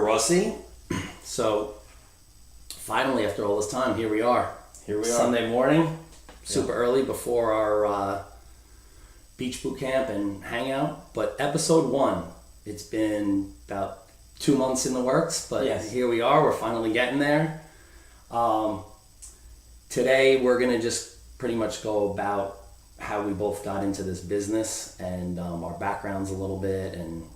Rossi. So finally, after all this time, here we are. Sunday morning, super early before our beach boot camp and hangout. But episode 1, it's been about 2 months in the works, but Here we are. We're finally getting there. Today, we're going to just pretty much go about how we both got into this business and our backgrounds a little bit, and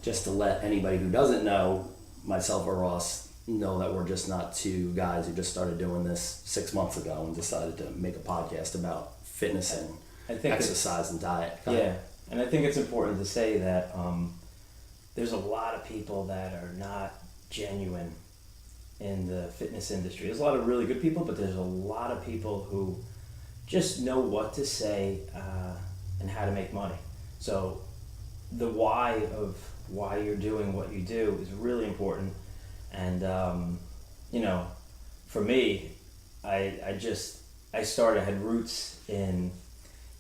just to let anybody who doesn't know, myself or Ross, know that we're just not two guys who just started doing this 6 months ago and decided to make a podcast about fitness and exercise and diet. And I think it's important to say that there's a lot of people that are not genuine in the fitness industry. There's a lot of really good people, but there's a lot of people who just know what to say and how to make money. So the why of why you're doing what you do is really important. And for me, I had roots in,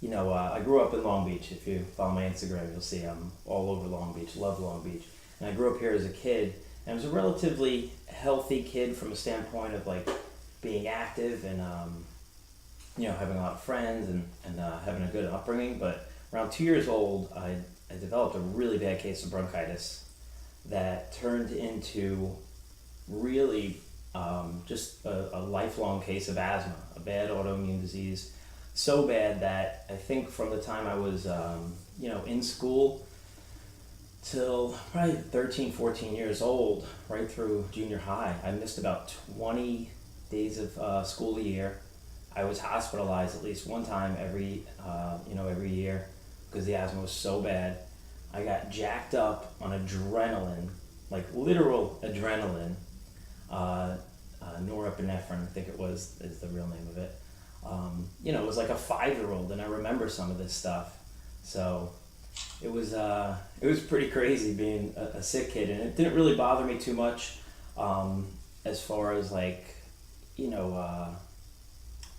I grew up in Long Beach. If you follow my Instagram, you'll see I'm all over Long Beach, love Long Beach. And I grew up here as a kid, and I was a relatively healthy kid from a standpoint of like being active and having a lot of friends and having a good upbringing. But around 2 years old, I developed a really bad case of bronchitis that turned into really just a lifelong case of asthma, a bad autoimmune disease. So bad that I think from the time I was in school till probably 13, 14 years old, right through junior high, I missed about 20 days of school a year. I was hospitalized at least one time every year because the asthma was so bad. I got jacked up on adrenaline, like literal adrenaline, norepinephrine, I think is the real name of it. It was like a 5-year-old, and I remember some of this stuff. So it was pretty crazy being a sick kid, and it didn't really bother me too much as far as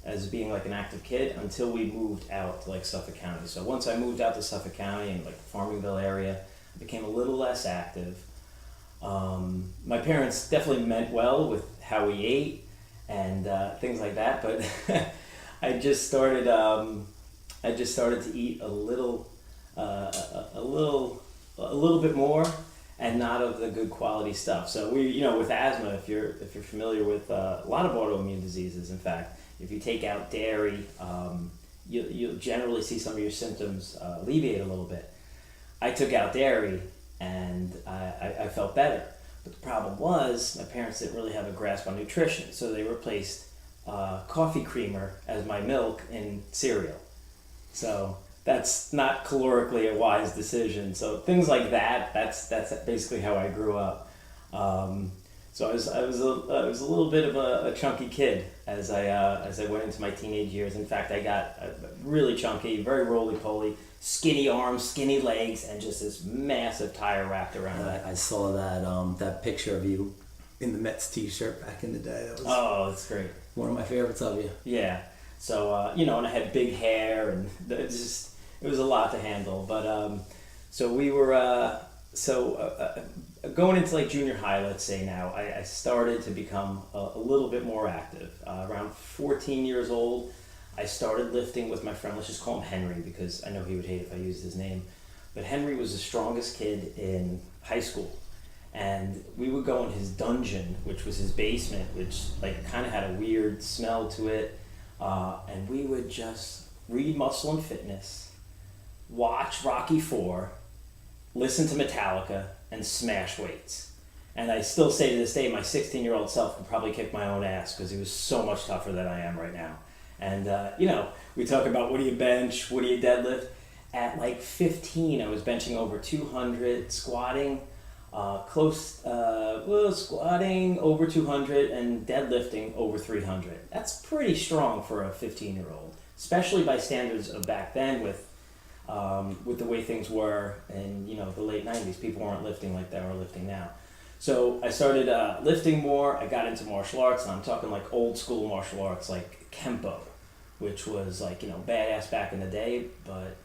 as being like an active kid until we moved out to like Suffolk County. So once I moved out to Suffolk County and like the Farmingville area, I became a little less active. My parents definitely meant well with how we ate and things like that, but I just started to eat a little bit more, and not of the good quality stuff. So with asthma, if you're familiar with a lot of autoimmune diseases, in fact, if you take out dairy, you'll generally see some of your symptoms alleviate a little bit. I took out dairy, and I felt better. But the problem was my parents didn't really have a grasp on nutrition, so they replaced coffee creamer as my milk in cereal. So that's not calorically a wise decision. So things like that, that's basically how I grew up. So I was a little bit of a chunky kid as I went into my teenage years. In fact, I got really chunky, very roly-poly, skinny arms, skinny legs, and just this massive tire wrapped around it. I saw that picture of you in the Mets t-shirt back in the day. That's great. One of my favorites of you. Yeah. So and I had big hair, and it was a lot to handle. But so we were going into like junior high, let's say now, I started to become a little bit more active. Around 14 years old, I started lifting with my friend. Let's just call him Henry, because I know he would hate if I used his name. But Henry was the strongest kid in high school. And we would go in his dungeon, which was his basement, which like kind of had a weird smell to it. And we would just read Muscle and Fitness, watch Rocky IV, listen to Metallica, and smash weights. And I still say to this day, my 16-year-old self could probably kick my own ass because he was so much tougher than I am right now. And, we talk about what do you bench, what do you deadlift. At like 15, I was benching over 200, squatting squatting over 200 and deadlifting over 300. That's pretty strong for a 15-year-old, especially by standards of back then with the way things were in the late 90s. People weren't lifting like they were lifting now. So I started lifting more. I got into martial arts, and I'm talking like old school martial arts like Kempo, which was like badass back in the day. But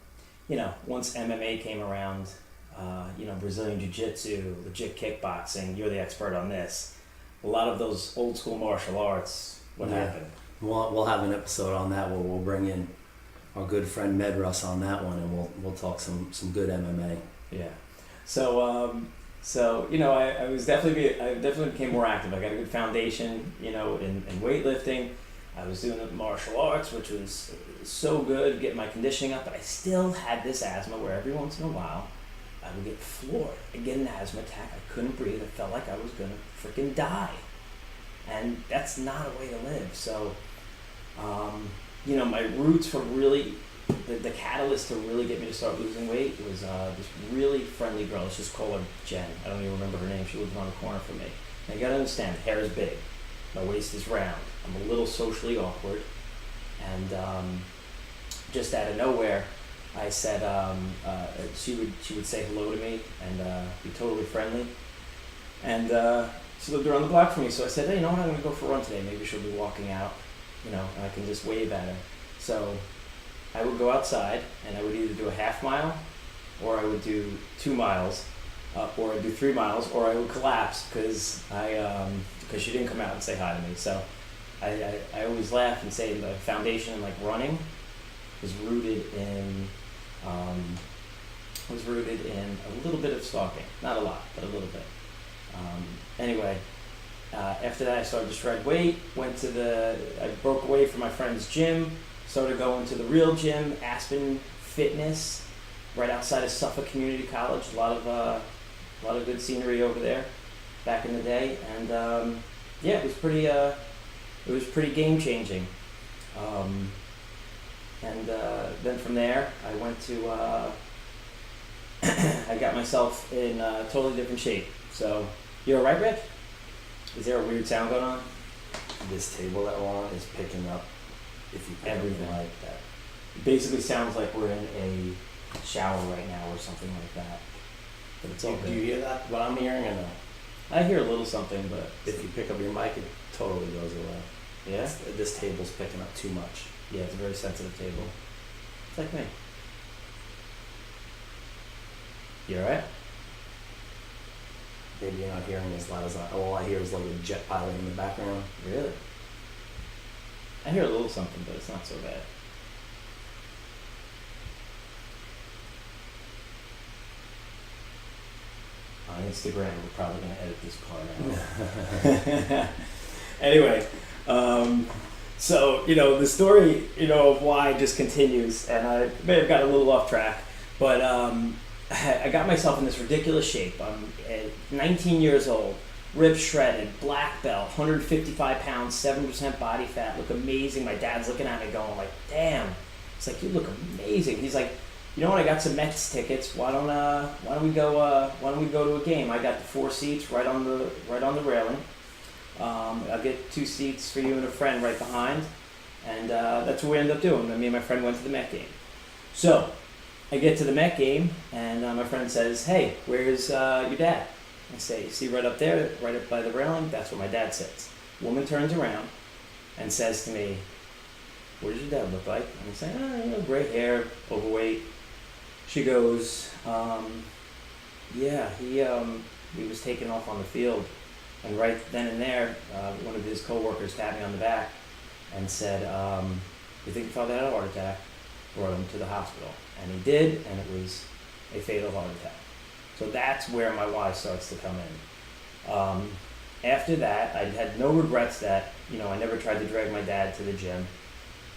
once MMA came around, Brazilian Jiu-Jitsu, legit kickboxing, you're the expert on this. A lot of those old school martial arts, what happened? We'll have an episode on that where we'll bring in our good friend Med Russ on that one, and we'll talk some good MMA. Yeah. So I definitely became more active. I got a good foundation, in weightlifting. I was doing the martial arts, which was so good, getting my conditioning up, but I still had this asthma where every once in a while I would get floored. I'd get an asthma attack. I couldn't breathe. I felt like I was going to freaking die. And that's not a way to live. So, my roots for really, the catalyst to really get me to start losing weight was this really friendly girl. Let's just call her Jen. I don't even remember her name. She lived around the corner from me. Now, you got to understand, hair is big. My waist is round. I'm a little socially awkward. And just out of nowhere, I said, she would say hello to me and be totally friendly. And she lived around the block from me, so I said, hey, you know what, I'm going to go for a run today. Maybe she'll be walking out, and I can just wave at her. So I would go outside, and I would either do a half mile, or I would do 2 miles, or I'd do 3 miles, or I would collapse because she didn't come out and say hi to me. So I always laugh and say the foundation in running was rooted in a little bit of stalking. Not a lot, but a little bit. Anyway, after that I started to shred weight, I broke away from my friend's gym, started going to the real gym, Aspen Fitness, right outside of Suffolk Community College. A lot of good scenery over there back in the day, and it was pretty game changing. Then from there, I went to, I got myself in totally different shape. So, you all right, Rick? Is there a weird sound going on? This table that we're on is picking up, if you everything like that. It basically sounds like we're in a shower right now or something like that. But it's all good. Do you hear that? What I'm hearing, or no? I hear a little something, but If you pick up your mic, it totally goes away. yeah, This table's picking up too much. yeah, it's a very sensitive table. It's like me. You all right? Maybe you're not hearing as loud as all I hear is like a jet pilot in the background. Really? I hear a little something, but it's not so bad. On Instagram, we're probably going to edit this part out. Anyway, so, the story, of why just continues, and I may have got a little off track, but I got myself in this ridiculous shape. I'm 19 years old, ripped, shredded, black belt, 155 pounds, 7% body fat, look amazing. My dad's looking at me going like, damn. It's like, you look amazing. He's like, I got some Mets tickets. Why don't we go to a game? I got the 4 seats right on the railing. I'll get 2 seats for you and a friend right behind, and that's what we ended up doing. Me and my friend went to the Met game. So I get to the Met game, and my friend says, "Hey, where's your dad?" I say, "See right up there, right up by the railing? That's where my dad sits." Woman turns around and says to me, "What does your dad look like?" And I say, gray hair, overweight." She goes, he was taken off on the field. And right then and there, one of his coworkers tapped me on the back and said, "You think your father had a heart attack?" Brought him to the hospital. And he did, and it was a fatal heart attack. So that's where my why starts to come in. After that, I had no regrets that, I never tried to drag my dad to the gym.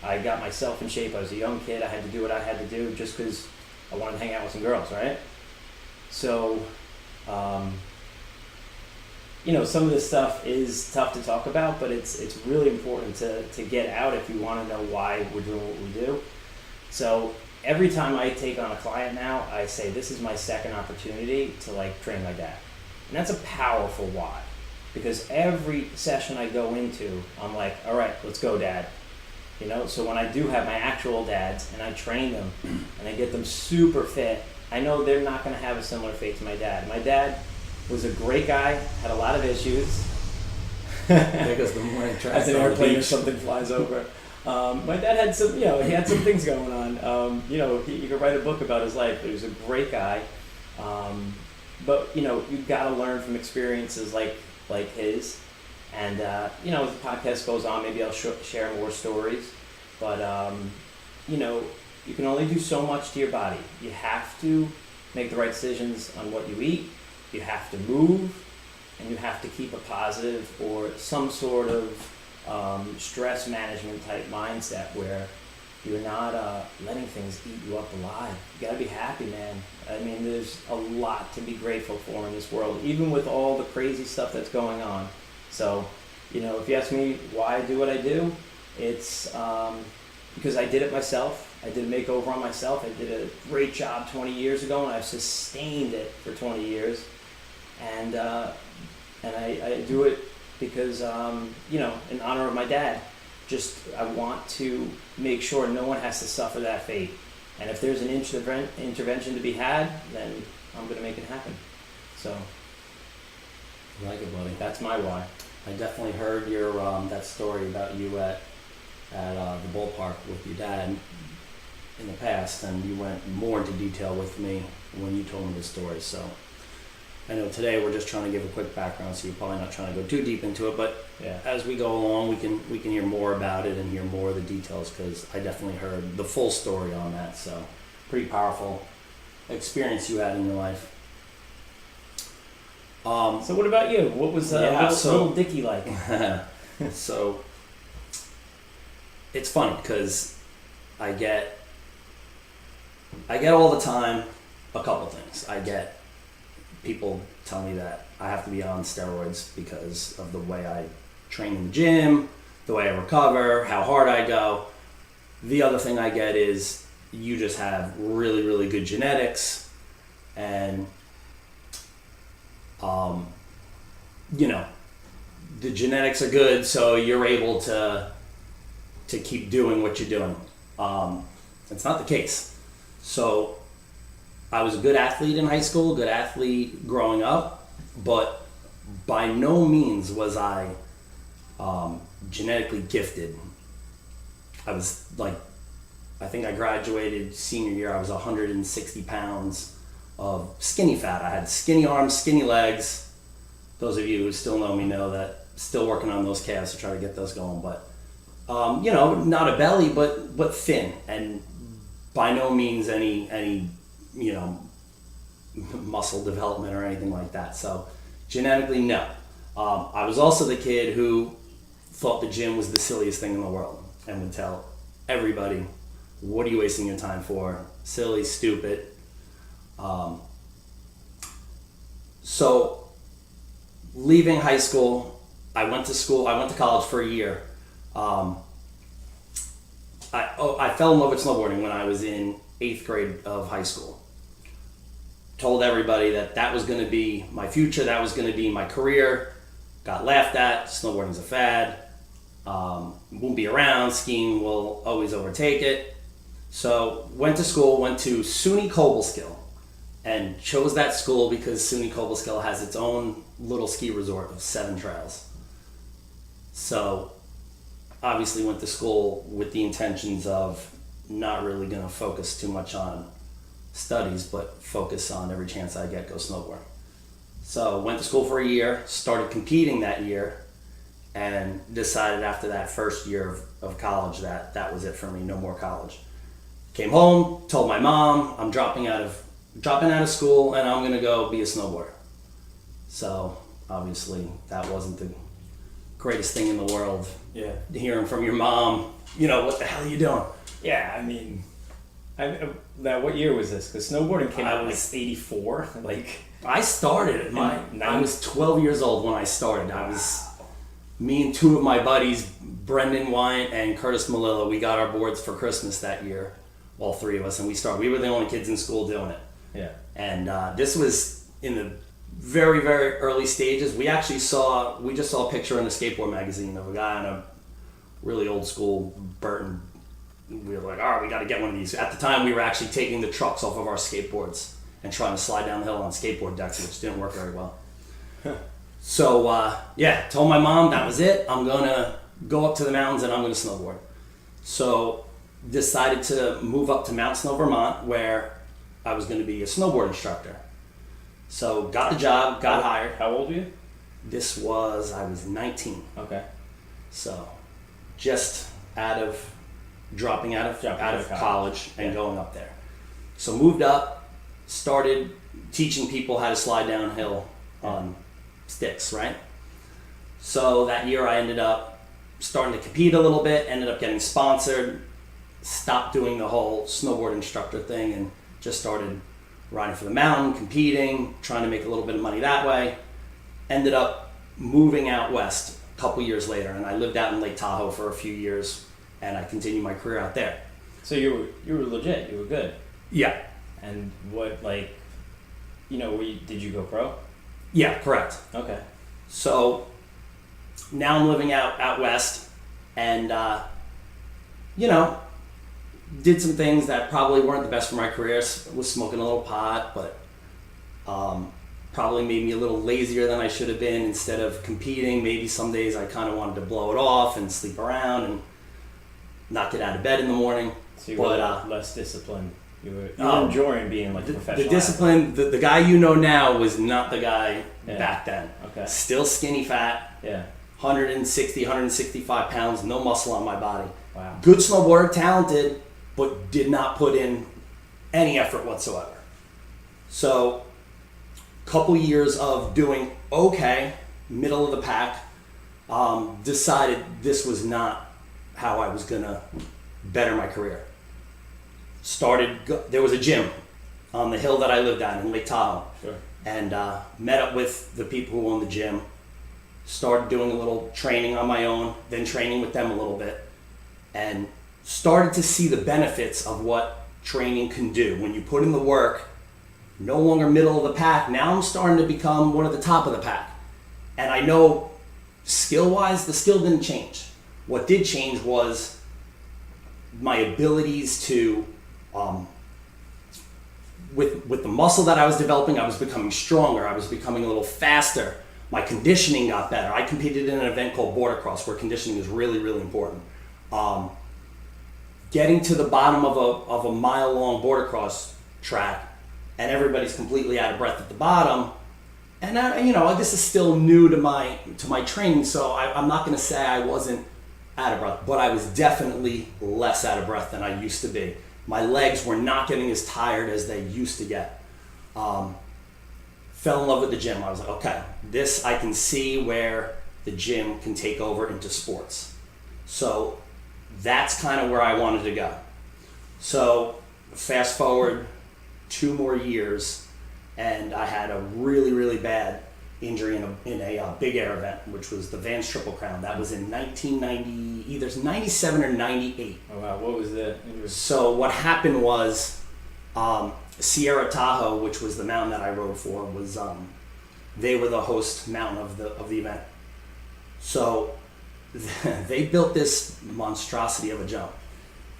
I got myself in shape. I was a young kid. I had to do what I had to do just because I wanted to hang out with some girls, right? So, some of this stuff is tough to talk about, but it's really important to get out if you want to know why we're doing what we do. So every time I take on a client now, I say this is my second opportunity to train my dad. And that's a powerful why. Because every session I go into, I'm like, all right, let's go, Dad. So when I do have my actual dads and I train them and I get them super fit, I know they're not going to have a similar fate to my dad. My dad was a great guy, had a lot of issues. Because the morning as an airplane or something flies over. My dad had some, he had some things going on. You could write a book about his life, but he was a great guy. But you've got to learn from experiences like his, and as the podcast goes on, maybe I'll share more stories. But you can only do so much to your body. You have to make the right decisions on what you eat. You have to move, and you have to keep a positive or some sort of stress management type mindset where you're not letting things eat you up alive. You gotta be happy, man. I mean, there's a lot to be grateful for in this world, even with all the crazy stuff that's going on. So, if you ask me why I do what I do, it's because I did it myself. I did a makeover on myself. I did a great job 20 years ago, and I've sustained it for 20 years. And I do it because, in honor of my dad. I want to make sure no one has to suffer that fate. And if there's an intervention to be had, then I'm going to make it happen. So, I like it, buddy. That's my why. I definitely heard your that story about you at the ballpark with your dad in the past, and you went more into detail with me when you told me the story. So I know today we're just trying to give a quick background, so you're probably not trying to go too deep into it, but yeah, as we go along, we can hear more about it and hear more of the details, because I definitely heard the full story on that. So pretty powerful experience you had in your life. So what about you? What was little Dickie like? So it's funny because I get all the time a couple things. I get people tell me that I have to be on steroids because of the way I train in the gym, the way I recover, how hard I go. The other thing I get is you just have really, really good genetics, and the genetics are good, so you're able to keep doing what you're doing. It's not the case. So I was a good athlete in high school, good athlete growing up, but by no means was I genetically gifted. I think I graduated senior year, I was 160 pounds of skinny fat. I had skinny arms, skinny legs. Those of you who still know me know that still working on those calves to try to get those going, but not a belly, but thin, and by no means any muscle development or anything like that. So genetically, no. I was also the kid who thought the gym was the silliest thing in the world and would tell everybody, what are you wasting your time for? Silly, stupid. So leaving high school, I went to college for a year. I fell in love with snowboarding when I was in 8th grade of high school. Told everybody that was going to be my future, that was going to be my career. Got laughed at. Snowboarding's a fad. Won't be around. Skiing will always overtake it. So went to school, went to SUNY Cobleskill, and chose that school because SUNY Cobleskill has its own little ski resort of 7 trails. So obviously went to school with the intentions of not really going to focus too much on studies, but focus on every chance I get, go snowboard. So went to school for a year, started competing that year, and decided after that first year of college that was it for me, no more college. Came home, told my mom I'm dropping out of school and I'm gonna go be a snowboarder. So obviously that wasn't the greatest thing in the world. Yeah. Hearing from your mom, what the hell are you doing? Yeah, I mean, now what year was this? Because snowboarding came out in like 84. I started I was 12 years old when I started. Me and 2 of my buddies, Brendan Wyant and Curtis Malilla, we got our boards for Christmas that year, all 3 of us, and we were the only kids in school doing it. Yeah. And this was in the very, very early stages. We just saw a picture in a skateboard magazine of a guy on a really old school Burton. We were like, all right, we got to get one of these. At the time, we were actually taking the trucks off of our skateboards and trying to slide down the hill on skateboard decks, which didn't work very well. So, told my mom that was it. I'm going to go up to the mountains and I'm going to snowboard. So, decided to move up to Mount Snow, Vermont, where I was going to be a snowboard instructor. So got the job, got hired. How old were you? I was 19. Okay. So just dropping out of college and going up there. So moved up, started teaching people how to slide downhill on sticks, right? So that year I ended up starting to compete a little bit, ended up getting sponsored, stopped doing the whole snowboard instructor thing and just started riding for the mountain, competing, trying to make a little bit of money that way. Ended up moving out west a couple years later, and I lived out in Lake Tahoe for a few years, and I continued my career out there. So you were legit. You were good. Yeah. And what, like, you know, did you go pro? Yeah, correct. Okay. So now I'm living out west, and did some things that probably weren't the best for my career. Was smoking a little pot, but probably made me a little lazier than I should have been. Instead of competing, maybe some days I kind of wanted to blow it off and sleep around and not get out of bed in the morning. So you were less disciplined. You were enjoying being like a professional. The discipline, the guy you know now was not the guy back then. Okay. Still skinny fat. Yeah. 160, 165 pounds, no muscle on my body. Wow. Good snowboarder, talented, but did not put in any effort whatsoever. So, couple years of doing okay, middle of the pack, decided this was not how I was gonna better my career. There was a gym on the hill that I lived at in Lake Tahoe. Sure. And met up with the people who owned the gym, started doing a little training on my own, then training with them a little bit, and started to see the benefits of what training can do. When you put in the work, no longer middle of the pack, now I'm starting to become one of the top of the pack. And I know skill-wise, the skill didn't change. What did change was my abilities to, with the muscle that I was developing, I was becoming stronger, I was becoming a little faster. My conditioning got better. I competed in an event called border cross where conditioning is really, really important. Getting to the bottom of a mile-long border cross track, and everybody's completely out of breath at the bottom. And this is still new to my training, so I'm not going to say I wasn't out of breath, but I was definitely less out of breath than I used to be. My legs were not getting as tired as they used to get. Fell in love with the gym. I was like, okay, this I can see where the gym can take over into sports. So that's kind of where I wanted to go. So fast forward 2 more years, and I had a really, really bad injury in a big air event, which was the Vans Triple Crown. That was in 1990, either 97 or 98. Oh wow, what was the injury? So what happened was, Sierra Tahoe, which was the mountain that I rode for, was they were the host mountain of the event. So they built this monstrosity of a jump.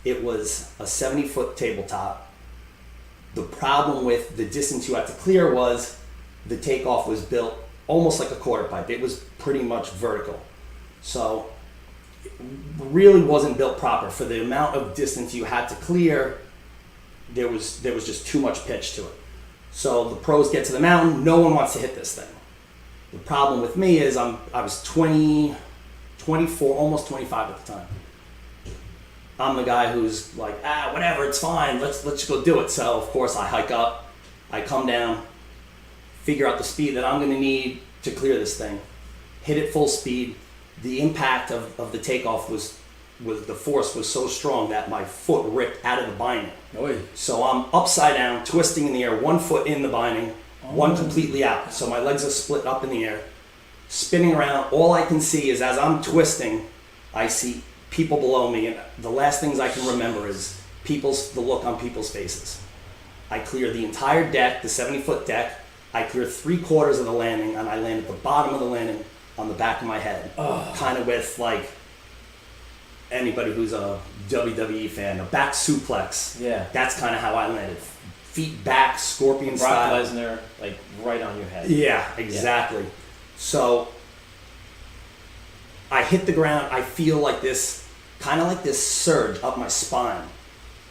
It was a 70-foot tabletop. The problem with the distance you had to clear was the takeoff was built almost like a quarter pipe. It was pretty much vertical. So it really wasn't built proper. For the amount of distance you had to clear, there was just too much pitch to it. So the pros get to the mountain, no one wants to hit this thing. The problem with me is I was 24, almost 25 at the time. I'm the guy who's like, whatever, it's fine, let's go do it. So of course I hike up, I come down, figure out the speed that I'm gonna need to clear this thing, hit it full speed. The impact of the takeoff was the force was so strong that my foot ripped out of the binding. Oy. So I'm upside down, twisting in the air, 1 foot in the binding, one completely out. So my legs are split up in the air, spinning around. All I can see is as I'm twisting, I see people below me, and the last things I can remember is the look on people's faces. I clear the entire deck, the 70-foot deck. I clear 3/4 of the landing, and I land at the bottom of the landing on the back of my head. Kind of with, like, anybody who's a WWE fan, a back suplex. Yeah. That's kind of how I landed. Feet back, scorpion Brock style. Lesnar, like, right on your head. Yeah, exactly. Yeah. So I hit the ground. I feel like this, kind of like this surge up my spine.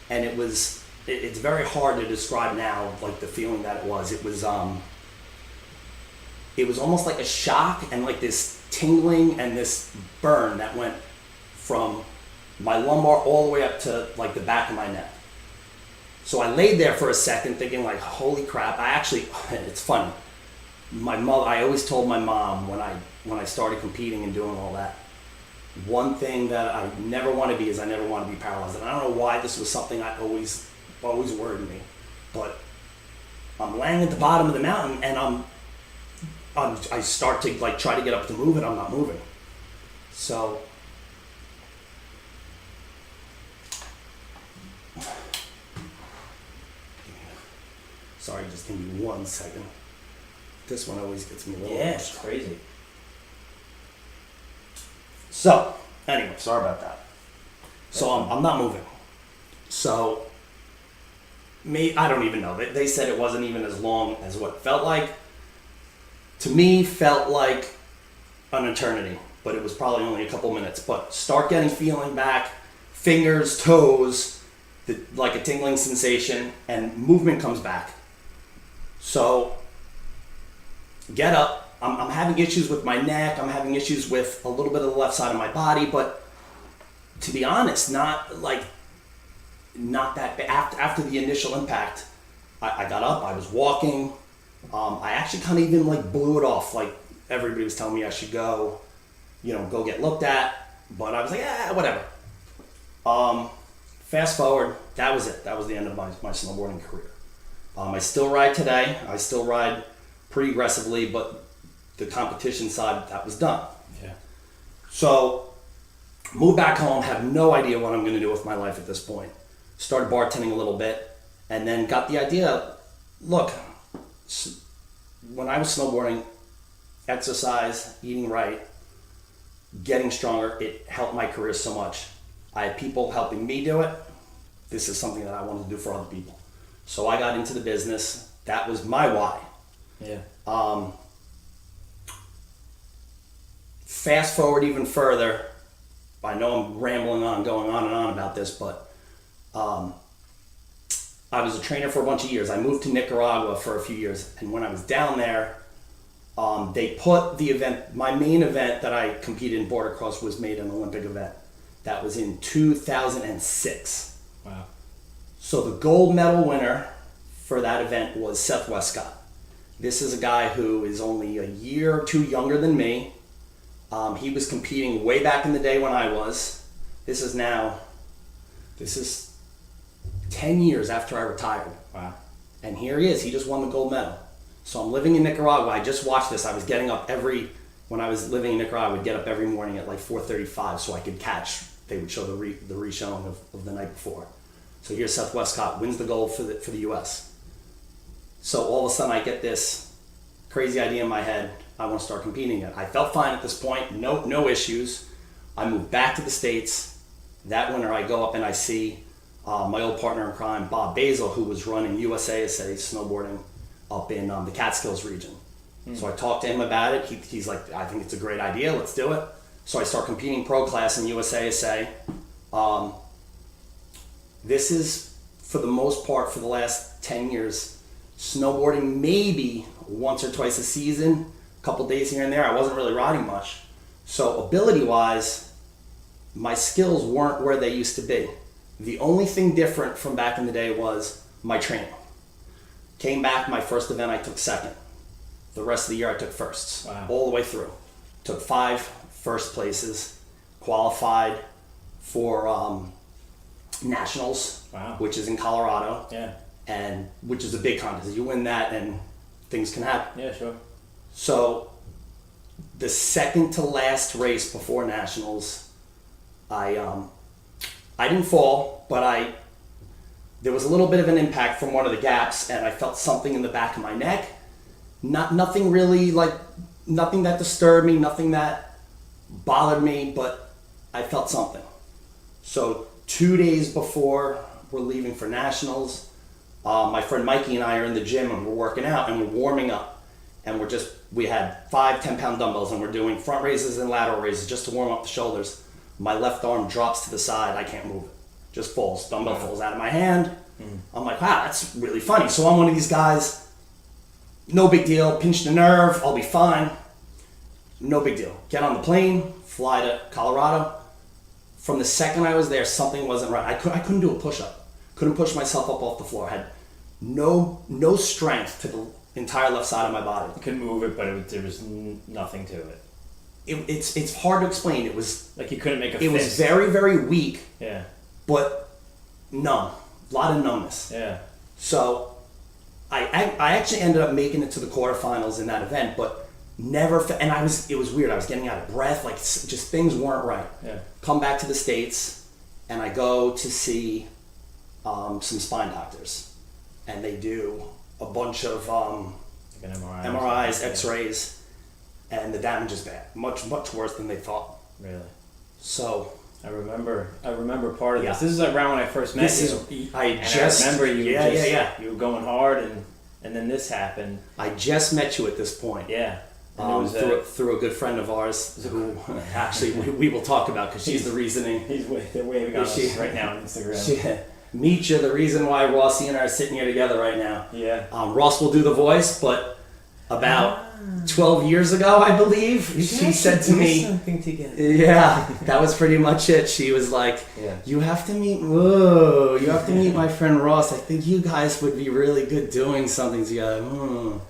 And it's very hard to describe now, like the feeling that it was. It was it was almost like a shock and like this tingling and this burn that went from my lumbar all the way up to like the back of my neck. So I laid there for a second thinking like, holy crap. It's funny. I always told my mom when I started competing and doing all that, one thing that I never want to be is I never want to be paralyzed. And I don't know why this was something I always worried me, but I'm laying at the bottom of the mountain and I start to like try to get up to move and I'm not moving. So sorry, just give me 1 second. This one always gets me a little it's crazy. So, anyway, sorry about that. So I'm not moving. So, I don't even know. They said it wasn't even as long as what it felt like. To me, felt like an eternity, but it was probably only a couple minutes. But start getting feeling back, fingers, toes, like a tingling sensation, and movement comes back. So, get up. I'm having issues with my neck. I'm having issues with a little bit of the left side of my body, but to be honest, not that bad. After the initial impact, I got up. I was walking. I actually kind of even like blew it off. Like everybody was telling me I should go get looked at, but I was like, whatever. Fast forward, that was it. That was the end of my snowboarding career. I still ride today. I still ride pretty aggressively, but the competition side, that was done. Yeah. So, moved back home, have no idea what I'm going to do with my life at this point. Started bartending a little bit, and then got the idea, look, when I was snowboarding, exercise, eating right, getting stronger, it helped my career so much. I had people helping me do it. This is something that I wanted to do for other people. So I got into the business. That was my why. Yeah. Fast forward even further, I know I'm rambling on, going on and on about this, but I was a trainer for a bunch of years. I moved to Nicaragua for a few years, and when I was down there, they put the event, my main event that I competed in border cross was made an Olympic event. That was in 2006. Wow. So the gold medal winner for that event was Seth Westcott. This is a guy who is only a year or two younger than me. He was competing way back in the day when I was. This is 10 years after I retired. Wow. And here he is. He just won the gold medal. So I'm living in Nicaragua. I just watched this. I was getting up when I was living in Nicaragua, I would get up every morning at like 4:35 so I could catch. They would show the re-showing of the night before. So here's Seth Westcott, wins the gold for the U.S. So all of a sudden I get this crazy idea in my head. I want to start competing again. I felt fine at this point, no issues. I moved back to the States. That winter I go up and I see my old partner in crime, Bob Basil, who was running USASA snowboarding up in the Catskills region. So I talked to him about it. He's like, I think it's a great idea, let's do it. So I start competing pro class in USASA. This is, for the most part, for the last 10 years, snowboarding maybe once or twice a season, a couple days here and there. I wasn't really riding much. So ability-wise, my skills weren't where they used to be. The only thing different from back in the day was my training. Came back, my first event I took second. The rest of the year I took firsts. Wow. All the way through. Took 5 first places, qualified for nationals, wow, which is in Colorado. Yeah. And which is a big contest. You win that and things can happen. Yeah, sure. So the second to last race before nationals, I didn't fall, but there was a little bit of an impact from one of the gaps, and I felt something in the back of my neck. Nothing really, like, nothing that disturbed me, nothing that bothered me, but I felt something. So 2 days before we're leaving for nationals, my friend Mikey and I are in the gym and we're working out and we're warming up, and we had 5 10-pound dumbbells and we're doing front raises and lateral raises just to warm up the shoulders. My left arm drops to the side, I can't move it. Just falls, dumbbell falls out of my hand. I'm like, wow, that's really funny. So I'm one of these guys, No big deal. Pinched a nerve. I'll be fine. No big deal. Get on the plane, fly to Colorado. From the second I was there, something wasn't right. I couldn't do a push-up. Couldn't push myself up off the floor. I had no strength to the entire left side of my body. You couldn't move it, but there was nothing to it. It's hard to explain. It was like you couldn't make a fist. It was very, very weak. Yeah. But numb. A lot of numbness. Yeah. So I actually ended up making it to the quarterfinals in that event, but never. And it was weird. I was getting out of breath. Like just things weren't right. Yeah. Come back to the States, and I go to see some spine doctors, and they do a bunch of like an MRIs, X-rays. And the damage is bad, much worse than they thought. Really? So I remember part of this. This is around when I first met you. I remember you. You were going hard, and then this happened. I just met you at this point. Yeah. Through a good friend of ours, who actually we will talk about because she's the reasoning. They're waving on us right now on Instagram. Meet the reason why Rossi and I are sitting here together right now. Yeah. Ross will do the voice, but about 12 years ago, I believe, she said to me, something together. Yeah, that was pretty much it. She was like, you have to meet my friend Ross. I think you guys would be really good doing something together.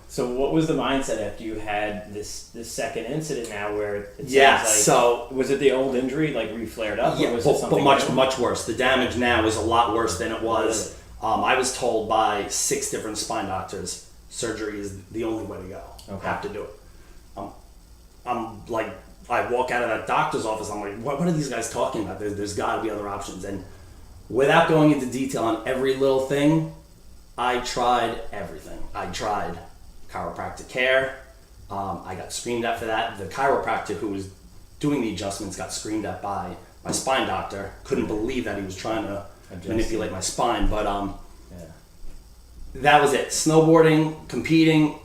So what was the mindset after you had this second incident now where it so was it the old injury, like re-flared up? Yeah, or was it something much worse. The damage now is a lot worse than it was. Really? I was told by 6 different spine doctors, surgery is the only way to go. Okay. Have to do it. I'm like, I walk out of that doctor's office, I'm like, what are these guys talking about? There's got to be other options. And without going into detail on every little thing, I tried everything. I tried chiropractic care. I got screamed at for that. The chiropractor who was doing the adjustments got screamed at by my spine doctor. Couldn't believe that he was trying to manipulate my spine. But that was it. Snowboarding, competing,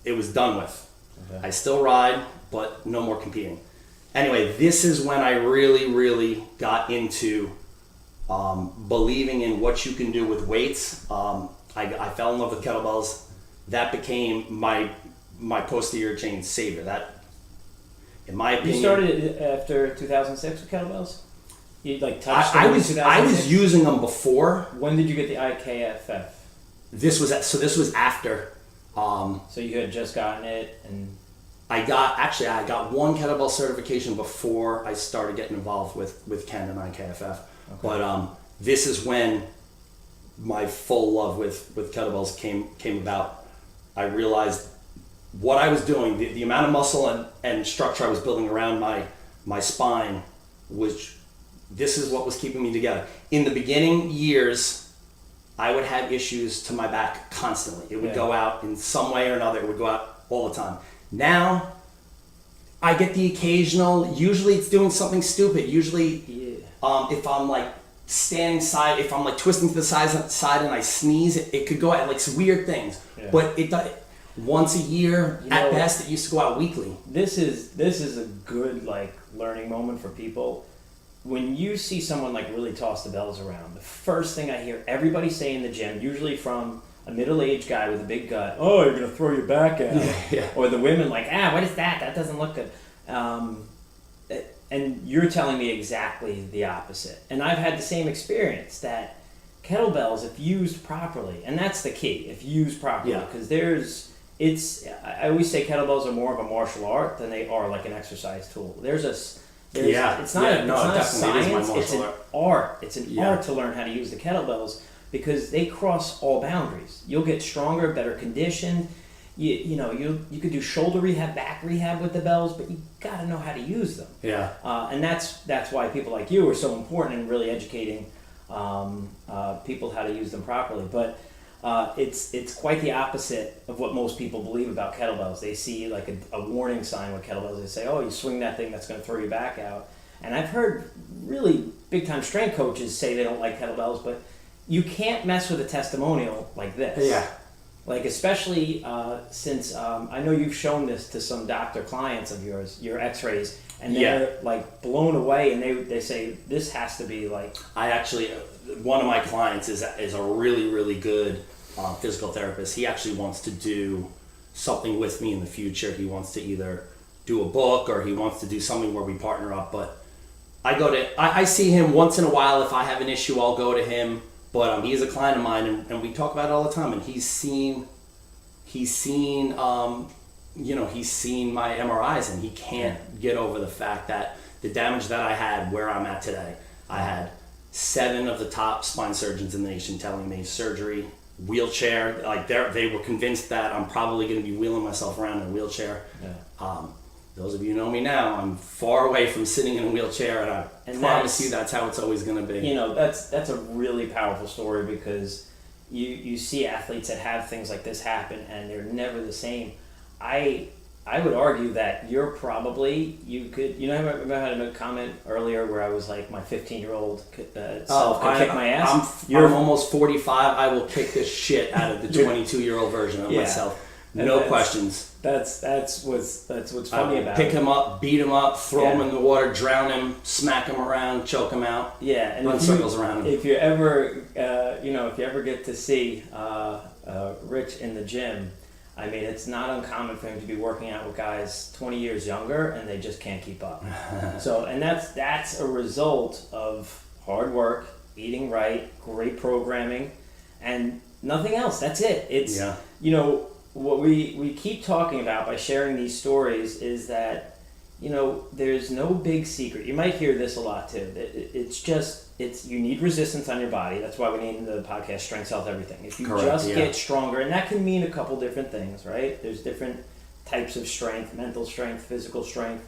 it was done with. Okay. I still ride, but no more competing. Anyway, this is when I really, really got into believing in what you can do with weights. I fell in love with kettlebells. That became my posterior chain savior. That, in my opinion, you started after 2006 with kettlebells. You touched them in 2006? I was using them before. When did you get the IKFF? This was after. So you had just gotten it, and I got one kettlebell certification before I started getting involved with Ken and IKFF. Okay. But this is when my full love with kettlebells came about. I realized what I was doing, the amount of muscle and structure I was building around my spine, this is what was keeping me together. In the beginning years, I would have issues to my back constantly. It would go out in some way or another. It would go out all the time. Now, I get the occasional, usually it's doing something stupid. Usually, if I'm like standing side, if I'm like twisting to the side and I sneeze, it could go out like some weird things. Yeah. But it does once a year at best. It used to go out weekly. This is a good learning moment for people. When you see someone really toss the bells around, the first thing I hear everybody say in the gym, usually from a middle-aged guy with a big gut, "Oh, you're gonna throw your back out," or the women what is that? That doesn't look good. And you're telling me exactly the opposite. And I've had the same experience that kettlebells, if used properly, and that's the key, if used properly, because I always say kettlebells are more of a martial art than they are like an exercise tool. It's not a science, it's an art. It's an art to learn how to use the kettlebells because they cross all boundaries. You'll get stronger, better conditioned. You could do shoulder rehab, back rehab with the bells, but you got to know how to use them. Yeah. And that's why people like you are so important in really educating people how to use them properly. But it's quite the opposite of what most people believe about kettlebells. They see a warning sign with kettlebells. They say, "Oh, you swing that thing, that's going to throw your back out." And I've heard really big time strength coaches say they don't like kettlebells, but you can't mess with a testimonial like this. Yeah. Especially since I know you've shown this to some doctor clients of yours, your X-rays, and they're blown away, and they say this has to be I actually, one of my clients is a really, really good physical therapist. He actually wants to do something with me in the future. He wants to either do a book or he wants to do something where we partner up. But I see him once in a while. If I have an issue, I'll go to him. But he's a client of mine, and we talk about it all the time. And he's seen my MRIs, and he can't get over the fact that the damage that I had where I'm at today. I had 7 of the top spine surgeons in the nation telling me surgery, wheelchair. Like they were convinced that I'm probably going to be wheeling myself around in a wheelchair. Yeah. Those of you who know me now, I'm far away from sitting in a wheelchair, and I promise you that's how it's always going to be. You know, that's a really powerful story, because you see athletes that have things like this happen and they're never the same. I would argue that you could, you know, I had a comment earlier where I was like, my 15-year-old self could kick my ass. I'm almost 45. I will kick the shit out of the 22-year-old version of myself. No questions. That's what's funny about it. Pick him up, beat him up, throw him in the water, drown him, smack him around, choke him out. Yeah, and run circles around him. If you ever, if you ever get to see Rich in the gym, I mean, it's not uncommon for him to be working out with guys 20 years younger, and they just can't keep up. So, and that's a result of hard work, eating right, great programming, and nothing else. That's it. It's you know, what we keep talking about by sharing these stories is that, you know, there's no big secret. You might hear this a lot too. It's you need resistance on your body. That's why we named the podcast Strength, Health, Everything. If you get stronger, and that can mean a couple different things, right? There's different types of strength: mental strength, physical strength.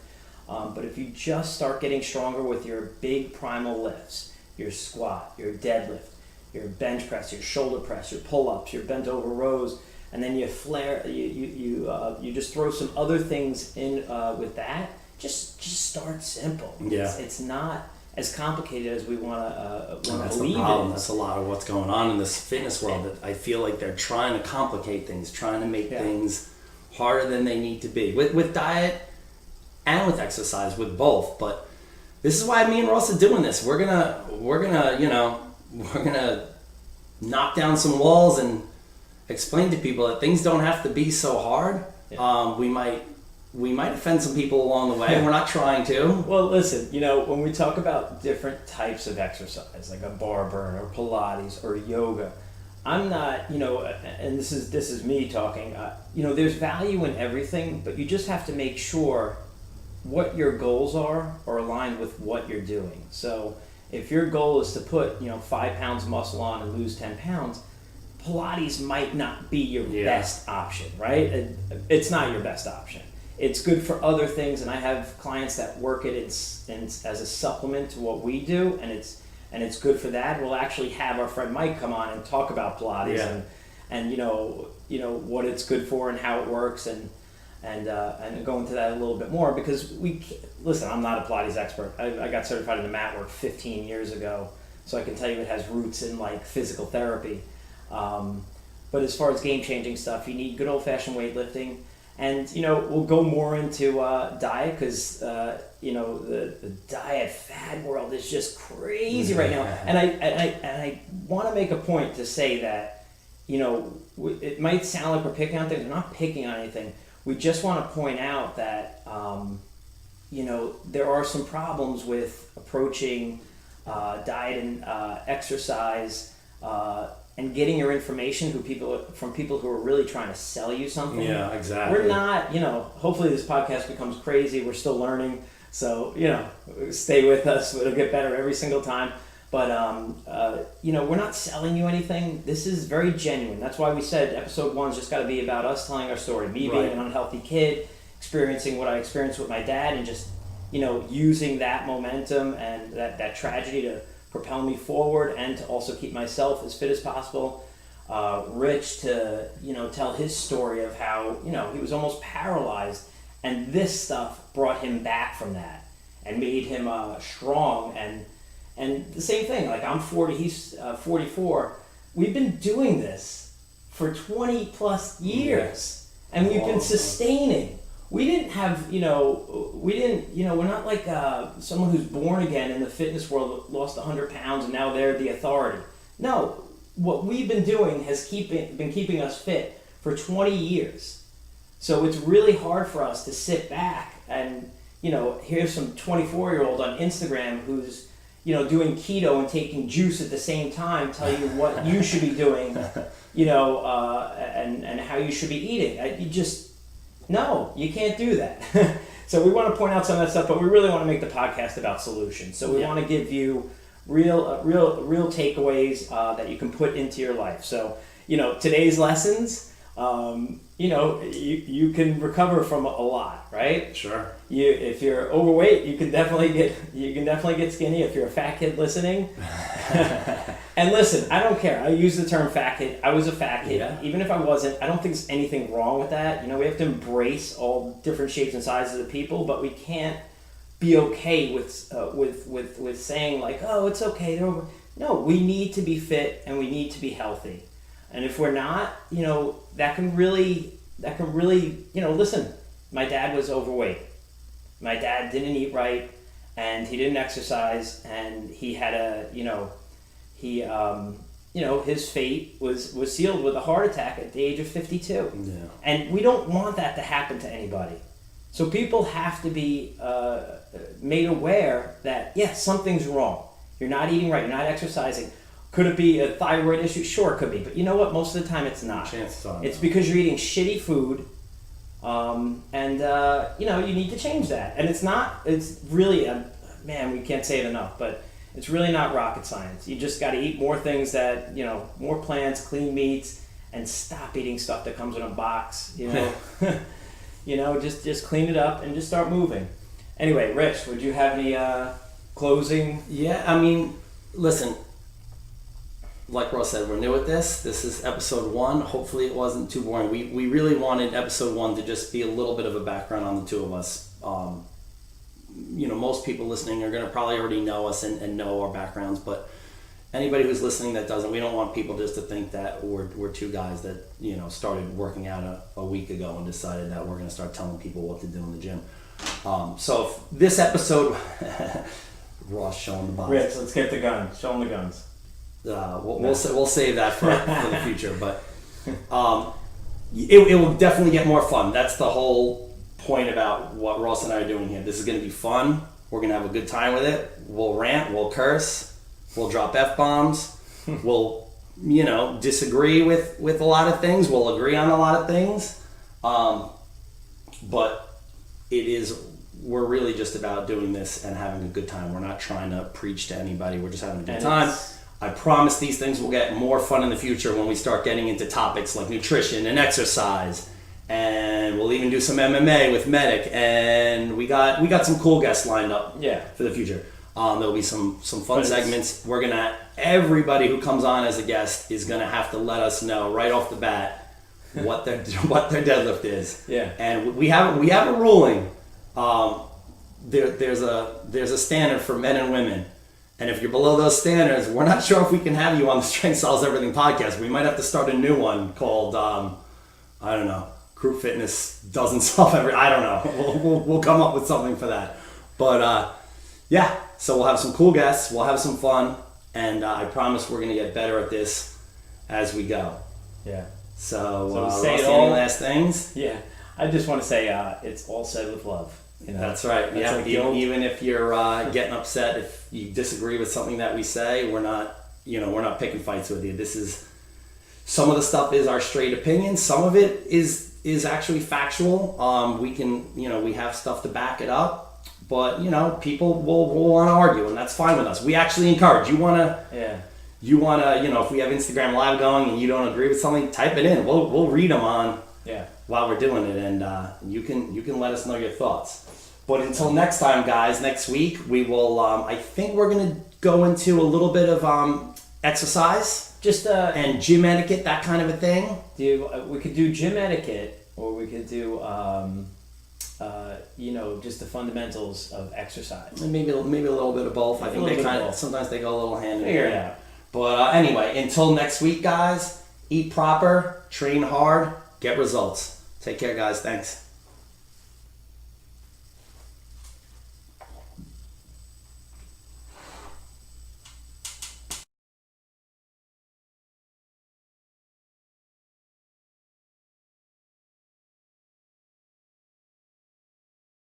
But if you just start getting stronger with your big primal lifts, your squat, your deadlift, your bench press, your shoulder press, your pull-ups, your bent over rows, and then you flare, you just throw some other things in with that. Just start simple. Yeah. It's not as complicated as we want to That's believe the problem. it. That's a lot of what's going on in this fitness world. That I feel like they're trying to complicate things, trying to make things harder than they need to be. With diet and with exercise, with both. But this is why me and Ross are doing this. We're gonna knock down some walls and explain to people that things don't have to be so hard. Yeah. We might offend some people along the way. We're not trying to. Well, listen, you know, when we talk about different types of exercise, like a bar burn or Pilates or yoga, I'm not, you know, and this is me talking, you know, there's value in everything, but you just have to make sure what your goals are aligned with what you're doing. So if your goal is to put, 5 pounds muscle on and lose 10 pounds, Pilates might not be your best option, right? It's not your best option. It's good for other things, and I have clients that work it as a supplement to what we do, and it's good for that. We'll actually have our friend Mike come on and talk about Pilates and what it's good for and how it works, and go into that a little bit more, because listen, I'm not a Pilates expert. I got certified in the mat work 15 years ago, so I can tell you it has roots in like physical therapy. But as far as game-changing stuff, you need good old-fashioned weightlifting. And, we'll go more into diet, because, the diet fad world is just crazy right now. And I want to make a point to say that, it might sound like we're picking on things. We're not picking on anything. We just want to point out that, there are some problems with approaching diet and exercise and getting your information from people who are really trying to sell you something. Yeah, exactly. We're not, hopefully this podcast becomes crazy. We're still learning. So, stay with us. It'll get better every single time. But, we're not selling you anything. This is very genuine. That's why we said episode 1's just got to be about us telling our story. Me being an unhealthy kid, experiencing what I experienced with my dad, and just, using that momentum and that tragedy to propel me forward, and to also keep myself as fit as possible. Rich to, tell his story of how, he was almost paralyzed, and this stuff brought him back from that and made him strong. And the same thing, like I'm 40, he's 44. We've been doing this for 20 plus years, and we've been sustaining. We didn't have, we're not like someone who's born again in the fitness world, lost 100 pounds, and now they're the authority. No, what we've been doing has been keeping us fit for 20 years. So it's really hard for us to sit back and, here's some 24-year-old on Instagram who's, doing keto and taking juice at the same time, tell you what you should be doing, and how you should be eating. No, you can't do that. So we want to point out some of that stuff, but we really want to make the podcast about solutions. So we want to give you real takeaways that you can put into your life. So, today's lessons, you can recover from a lot, right? Sure. If you're overweight, you can definitely get skinny. If you're a fat kid listening, and listen, I don't care. I use the term fat kid. I was a fat kid, even if I wasn't. I don't think there's anything wrong with that. We have to embrace all different shapes and sizes of people, but we can't be okay with saying like, oh, it's okay. No, we need to be fit and we need to be healthy. And if we're not, that can really, listen, my dad was overweight. My dad didn't eat right and he didn't exercise and he had his fate was sealed with a heart attack at the age of 52. Yeah. And we don't want that to happen to anybody. So people have to be made aware that, something's wrong. You're not eating right, you're not exercising. Could it be a thyroid issue? Sure, it could be. But you know what? Most of the time it's not. Chances are. It's because you're eating shitty food, you need to change that. And it's really, we can't say it enough, but it's really not rocket science. You just got to eat more things that, more plants, clean meats, and stop eating stuff that comes in a box, just clean it up and just start moving. Anyway, Rich, would you have any closing? Yeah, listen, like Ross said, we're new at this. This is episode 1. Hopefully it wasn't too boring. We really wanted episode 1 to just be a little bit of a background on the two of us. Most people listening are going to probably already know us and know our backgrounds, but anybody who's listening that doesn't, we don't want people just to think that we're two guys that, started working out a week ago and decided that we're going to start telling people what to do in the gym. So if this episode, Ross showing the body. Rich, let's get the gun. Show them the guns. We'll save that for the future, but it will definitely get more fun. That's the whole point about what Ross and I are doing here. This is going to be fun. We're going to have a good time with it. We'll rant, we'll curse, we'll drop F-bombs, we'll disagree with a lot of things, we'll agree on a lot of things, but we're really just about doing this and having a good time. We're not trying to preach to anybody. We're just having a good time. I promise these things will get more fun in the future when we start getting into topics like nutrition and exercise. And we'll even do some MMA with Medic. And we got some cool guests lined up for the future. There'll be some fun segments. Everybody who comes on as a guest is gonna have to let us know right off the bat what their deadlift is. Yeah. And we have a ruling. There's a standard for men and women, and if you're below those standards, we're not sure if we can have you on the Strength Solves Everything podcast. We might have to start a new one called I don't know, Group Fitness Doesn't Solve Everything. I don't know. We'll come up with something for that. But so we'll have some cool guests, we'll have some fun, and I promise we're gonna get better at this as we go. Yeah. So say Ross, it all. any last things? Yeah. I just want to say it's all said with love. That's right. That's Even if you're getting upset, if you disagree with something that we say, we're not picking fights with you. This is, some of the stuff is our straight opinion. Some of it is actually factual. We have stuff to back it up. But people will want to argue, and that's fine with us. We actually encourage. You wanna, if we have Instagram Live going and you don't agree with something, type it in. We'll read them on. Yeah. While we're doing it, and you can let us know your thoughts. But until next time, guys, next week we will. I think we're gonna go into a little bit of exercise, and gym etiquette, that kind of a thing. We could do gym etiquette, or we could do just the fundamentals of exercise. And maybe a little bit of both. I think sometimes they go a little hand in hand. Figure it out. But anyway, until next week, guys, eat proper, train hard, get results. Take care, guys. Thanks.